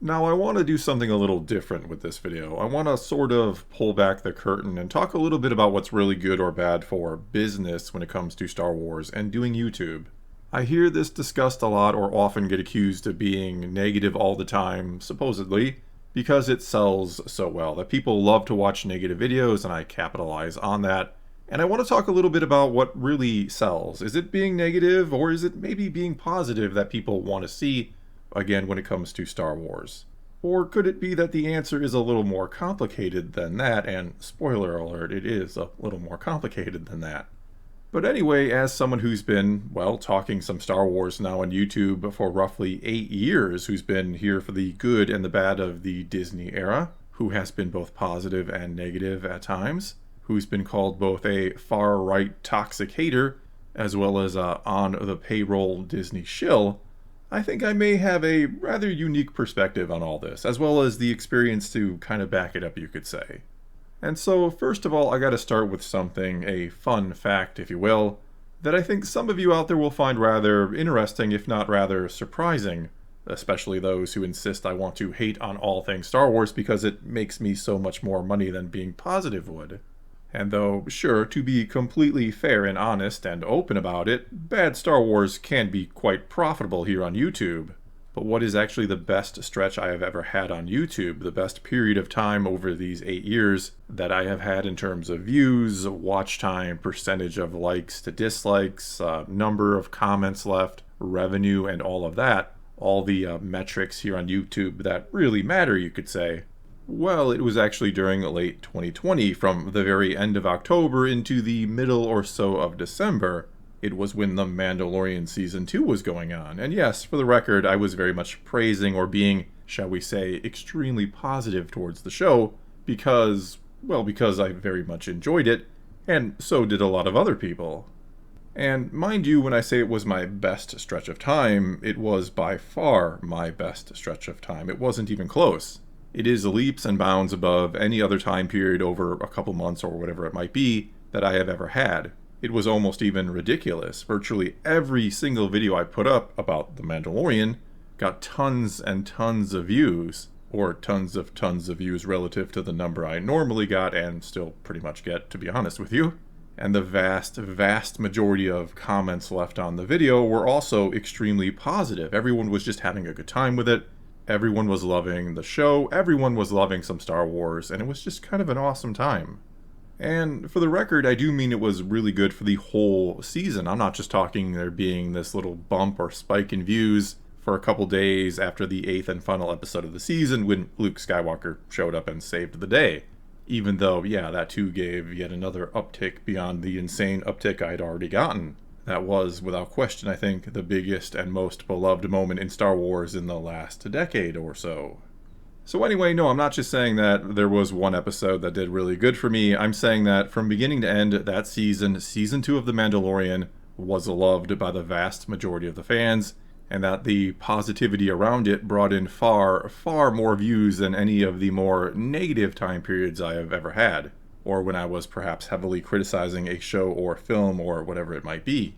Now I want to do something a little different with this video. I want to sort of pull back the curtain and talk a little bit about what's really good or bad for business when it comes to Star Wars and doing YouTube. I hear this discussed a lot or often get accused of being negative all the time, supposedly, because it sells so well, that people love to watch negative videos and I capitalize on that. And I want to talk a little bit about what really sells. Is it being negative or is it maybe being positive that people want to see? Again, when it comes to Star Wars. Or could it be that the answer is a little more complicated than that, and spoiler alert, it is a little more complicated than that. But anyway, as someone who's been, well, talking some Star Wars now on YouTube for roughly 8 years, who's been here for the good and the bad of the Disney era, who has been both positive and negative at times, who's been called both a far-right toxic hater, as well as a on-the-payroll Disney shill, I think I may have a rather unique perspective on all this, as well as the experience to kind of back it up, you could say. And so, first of all, I gotta start with something, a fun fact, if you will, that I think some of you out there will find rather interesting, if not rather surprising, especially those who insist I want to hate on all things Star Wars because it makes me so much more money than being positive would. And though, sure, to be completely fair and honest and open about it, bad Star Wars can be quite profitable here on YouTube. But what is actually the best stretch I have ever had on YouTube, the best period of time over these 8 years that I have had in terms of views, watch time, percentage of likes to dislikes, number of comments left, revenue, and all of that, all the metrics here on YouTube that really matter, you could say. Well, it was actually during late 2020, from the very end of October into the middle or so of December. It was when The Mandalorian Season 2 was going on. And yes, for the record, I was very much praising or being, shall we say, extremely positive towards the show because I very much enjoyed it, and so did a lot of other people. And mind you, when I say it was my best stretch of time, it was by far my best stretch of time. It wasn't even close. It is leaps and bounds above any other time period over a couple months or whatever it might be that I have ever had. It was almost even ridiculous. Virtually every single video I put up about The Mandalorian got tons and tons of views, or tons of views relative to the number I normally got and still pretty much get, to be honest with you. And the vast majority of comments left on the video were also extremely positive. Everyone was just having a good time with it. Everyone was loving the show, everyone was loving some Star Wars, and it was just kind of an awesome time. And for the record, I do mean it was really good for the whole season. I'm not just talking there being this little bump or spike in views for a couple days after the 8th and final episode of the season when Luke Skywalker showed up and saved the day. Even though, yeah, that too gave yet another uptick beyond the insane uptick I'd already gotten. That was, without question, I think, the biggest and most beloved moment in Star Wars in the last decade or so. So anyway, no, I'm not just saying that there was one episode that did really good for me. I'm saying that from beginning to end, that season, Season 2 of The Mandalorian, was loved by the vast majority of the fans, and that the positivity around it brought in far, far more views than any of the more negative time periods I have ever had, or when I was perhaps heavily criticizing a show or film or whatever it might be.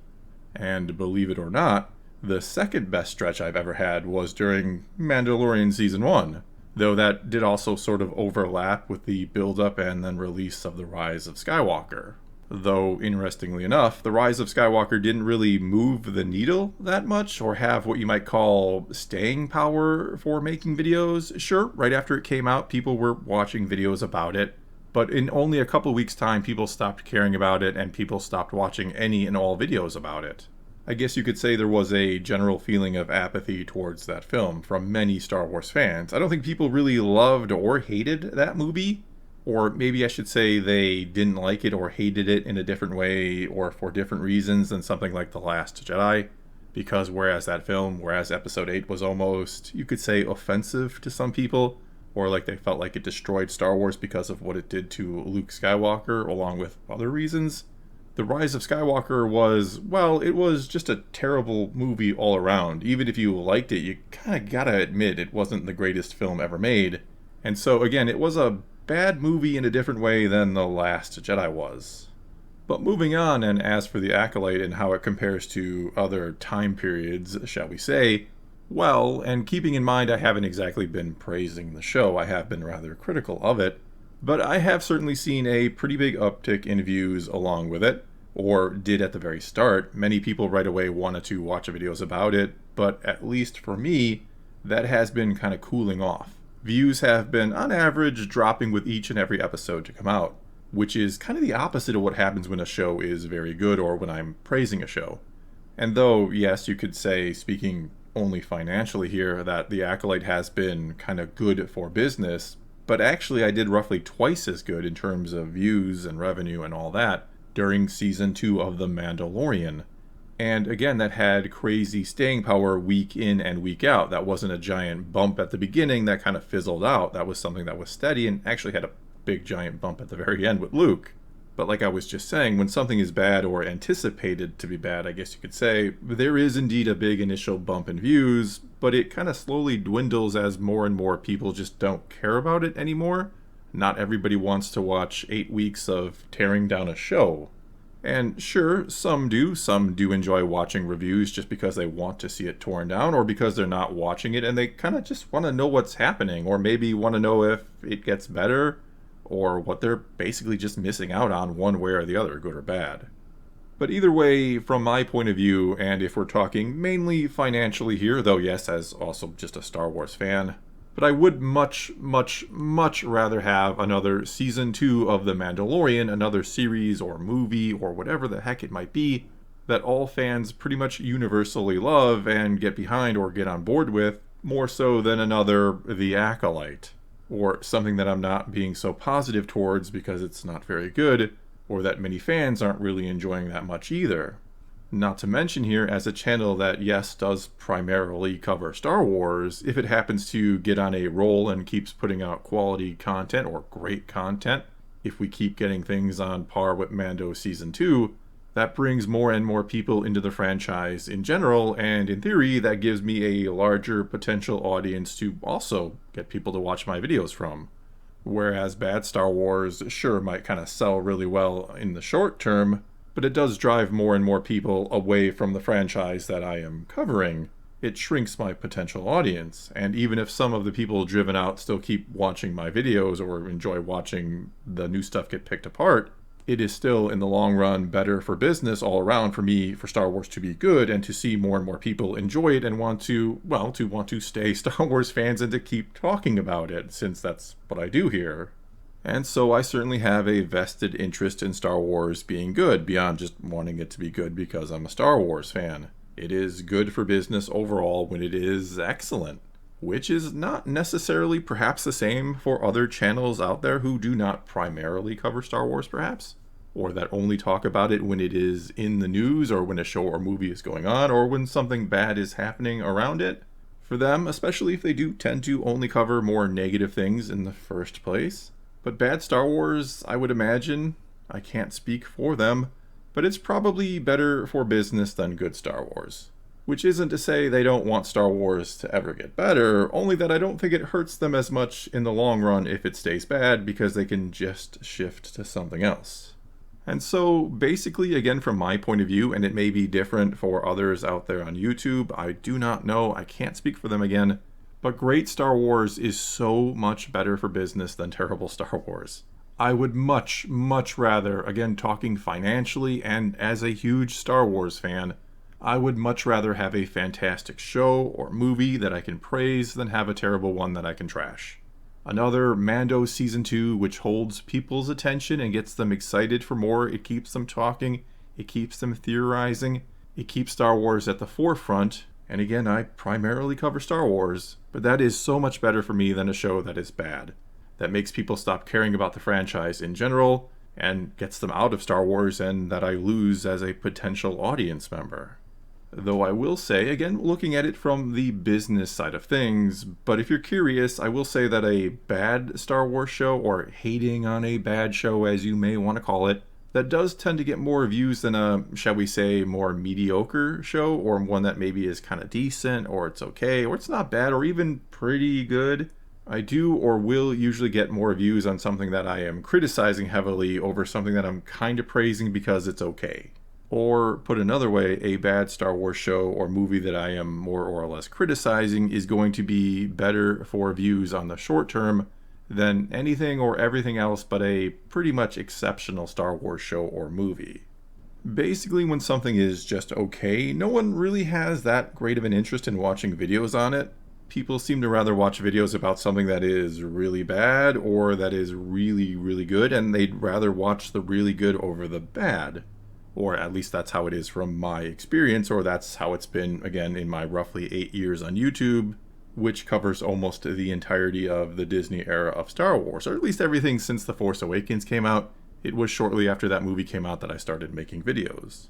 And believe it or not, the second best stretch I've ever had was during Mandalorian Season 1, though that did also sort of overlap with the build-up and then release of The Rise of Skywalker. Though, interestingly enough, The Rise of Skywalker didn't really move the needle that much or have what you might call staying power for making videos. Sure, right after it came out, people were watching videos about it, but in only a couple weeks' time, people stopped caring about it and people stopped watching any and all videos about it. I guess you could say there was a general feeling of apathy towards that film from many Star Wars fans. I don't think people really loved or hated that movie, or maybe I should say they didn't like it or hated it in a different way or for different reasons than something like The Last Jedi, because whereas Episode 8 was almost, you could say, offensive to some people, or like they felt like it destroyed Star Wars because of what it did to Luke Skywalker, along with other reasons. The Rise of Skywalker was, well, it was just a terrible movie all around. Even if you liked it, you kind of gotta admit it wasn't the greatest film ever made. And so, again, it was a bad movie in a different way than The Last Jedi was. But moving on, and as for the accolade and how it compares to other time periods, shall we say, well, and keeping in mind I haven't exactly been praising the show, I have been rather critical of it, but I have certainly seen a pretty big uptick in views along with it, or did at the very start. Many people right away wanted to watch videos about it, but at least for me, that has been kind of cooling off. Views have been, on average, dropping with each and every episode to come out, which is kind of the opposite of what happens when a show is very good or when I'm praising a show. And though, yes, you could say, speaking only financially here, that The Acolyte has been kind of good for business, but actually I did roughly twice as good in terms of views and revenue and all that during season 2 of The Mandalorian. And again, that had crazy staying power week in and week out. That wasn't a giant bump at the beginning that kind of fizzled out. That was something that was steady and actually had a big giant bump at the very end with Luke. But like I was just saying, when something is bad or anticipated to be bad, I guess you could say, there is indeed a big initial bump in views, but it kind of slowly dwindles as more and more people just don't care about it anymore. Not everybody wants to watch 8 weeks of tearing down a show. And sure, some do enjoy watching reviews just because they want to see it torn down, or because they're not watching it and they kind of just want to know what's happening, or maybe want to know if it gets better, or what they're basically just missing out on one way or the other, good or bad. But either way, from my point of view, and if we're talking mainly financially here, though yes, as also just a Star Wars fan, but I would much rather have another season 2 of The Mandalorian, another series or movie or whatever the heck it might be, that all fans pretty much universally love and get behind or get on board with, more so than another The Acolyte, or something that I'm not being so positive towards because it's not very good, or that many fans aren't really enjoying that much either. Not to mention here, as a channel that, yes, does primarily cover Star Wars, if it happens to get on a roll and keeps putting out quality content or great content, if we keep getting things on par with Mando Season 2, that brings more and more people into the franchise in general, and in theory, that gives me a larger potential audience to also get people to watch my videos from. Whereas bad Star Wars sure might kind of sell really well in the short term, but it does drive more and more people away from the franchise that I am covering. It shrinks my potential audience, and even if some of the people driven out still keep watching my videos or enjoy watching the new stuff get picked apart, it is still, in the long run, better for business all around for me, for Star Wars to be good, and to see more and more people enjoy it and want to stay Star Wars fans and to keep talking about it, since that's what I do here. And so I certainly have a vested interest in Star Wars being good, beyond just wanting it to be good because I'm a Star Wars fan. It is good for business overall when it is excellent, which is not necessarily perhaps the same for other channels out there who do not primarily cover Star Wars perhaps, or that only talk about it when it is in the news or when a show or movie is going on or when something bad is happening around it. For them, especially if they do tend to only cover more negative things in the first place. But bad Star Wars, I would imagine, I can't speak for them, but it's probably better for business than good Star Wars. Which isn't to say they don't want Star Wars to ever get better, only that I don't think it hurts them as much in the long run if it stays bad, because they can just shift to something else. And so, basically, again, from my point of view, and it may be different for others out there on YouTube, I do not know, I can't speak for them again, but great Star Wars is so much better for business than terrible Star Wars. I would much rather, again talking financially and as a huge Star Wars fan, I would much rather have a fantastic show or movie that I can praise than have a terrible one that I can trash. Another Mando Season 2 which holds people's attention and gets them excited for more. It keeps them talking, it keeps them theorizing, it keeps Star Wars at the forefront. And again, I primarily cover Star Wars, but that is so much better for me than a show that is bad, that makes people stop caring about the franchise in general, and gets them out of Star Wars, and that I lose as a potential audience member. Though I will say, again, looking at it from the business side of things, but if you're curious, I will say that a bad Star Wars show, or hating on a bad show as you may want to call it, that does tend to get more views than a, shall we say, more mediocre show, or one that maybe is kind of decent, or it's okay, or it's not bad, or even pretty good. I do or will usually get more views on something that I am criticizing heavily over something that I'm kind of praising because it's okay. Or put another way, a bad Star Wars show or movie that I am more or less criticizing is going to be better for views on the short term than anything or everything else but a pretty much exceptional Star Wars show or movie. Basically, when something is just okay, no one really has that great of an interest in watching videos on it. People seem to rather watch videos about something that is really bad or that is really, really good, and they'd rather watch the really good over the bad. Or at least that's how it is from my experience, or that's how it's been, again, in my roughly 8 years on YouTube, which covers almost the entirety of the Disney era of Star Wars, or at least everything since The Force Awakens came out. It was shortly after that movie came out that I started making videos.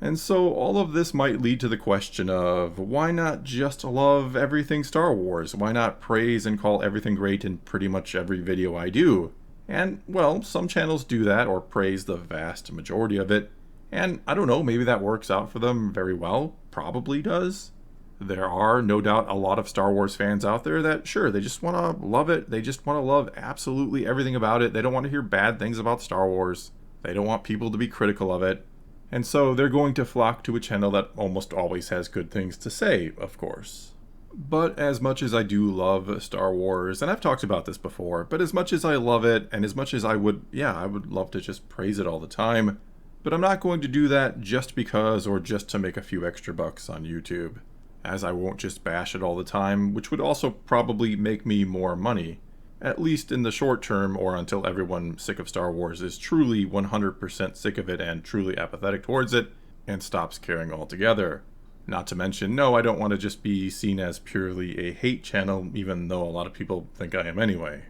And so all of this might lead to the question of, why not just love everything Star Wars? Why not praise and call everything great in pretty much every video I do? And, well, some channels do that, or praise the vast majority of it. And I don't know, maybe that works out for them very well. Probably does. There are no doubt a lot of Star Wars fans out there that, sure, they just want to love it. They just want to love absolutely everything about it. They don't want to hear bad things about Star Wars. They don't want people to be critical of it. And so they're going to flock to a channel that almost always has good things to say, of course. But as much as I do love Star Wars, and I've talked about this before, but as much as I love it, and as much as I would love to just praise it all the time, but I'm not going to do that just because or just to make a few extra bucks on YouTube, as I won't just bash it all the time, which would also probably make me more money, at least in the short term, or until everyone sick of Star Wars is truly 100% sick of it and truly apathetic towards it and stops caring altogether. Not to mention, no, I don't want to just be seen as purely a hate channel, even though a lot of people think I am anyway.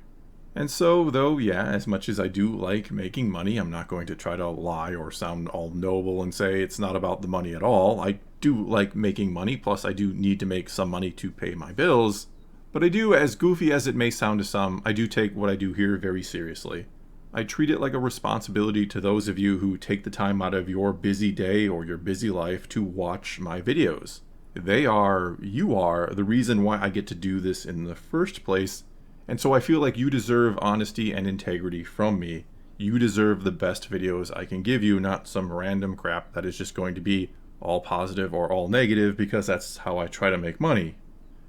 And so, though, yeah, as much as I do like making money, I'm not going to try to lie or sound all noble and say it's not about the money at all. I do like making money, plus I do need to make some money to pay my bills. But I do, as goofy as it may sound to some, I do take what I do here very seriously. I treat it like a responsibility to those of you who take the time out of your busy day or your busy life to watch my videos. You are, the reason why I get to do this in the first place. And so I feel like you deserve honesty and integrity from me. You deserve the best videos I can give you, not some random crap that is just going to be all positive or all negative, because that's how I try to make money.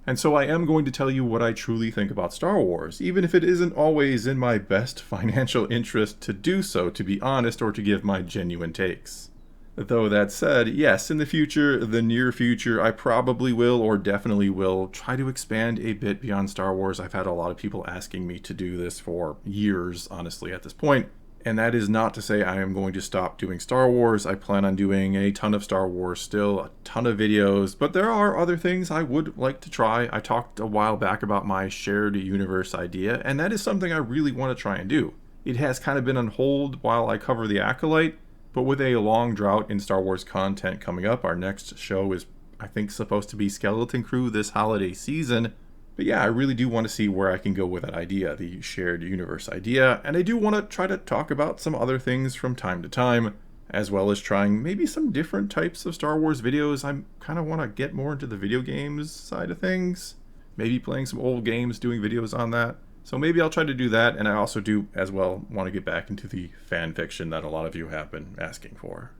And so I am going to tell you what I truly think about Star Wars, even if it isn't always in my best financial interest to do so, to be honest, or to give my genuine takes. Though that said, yes, in the future, the near future, I probably will, or definitely will, try to expand a bit beyond Star Wars. I've had a lot of people asking me to do this for years, honestly, at this point. And that is not to say I am going to stop doing Star Wars. I plan on doing a ton of Star Wars still, a ton of videos, but there are other things I would like to try. I talked a while back about my shared universe idea, and that is something I really want to try and do. It has kind of been on hold while I cover The Acolyte, but with a long drought in Star Wars content coming up, our next show is, I think, supposed to be Skeleton Crew this holiday season. But yeah, I really do want to see where I can go with that idea, the shared universe idea, and I do want to try to talk about some other things from time to time, as well as trying maybe some different types of Star Wars videos. I kind of want to get more into the video games side of things, maybe playing some old games, doing videos on that. So maybe I'll try to do that, and I also do, as well, want to get back into the fan fiction that a lot of you have been asking for.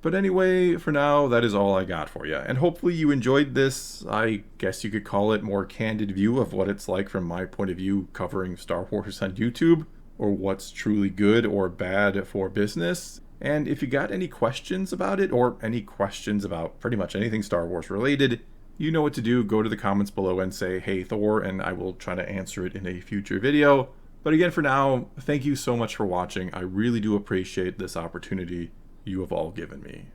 But anyway, for now, that is all I got for you, and hopefully you enjoyed this, I guess you could call it, more candid view of what it's like from my point of view covering Star Wars on YouTube, or what's truly good or bad for business. And if you got any questions about it, or any questions about pretty much anything Star Wars related, you know what to do. Go to the comments below and say, "Hey Thor," and I will try to answer it in a future video. But again, for now, thank you so much for watching. I really do appreciate this opportunity you have all given me.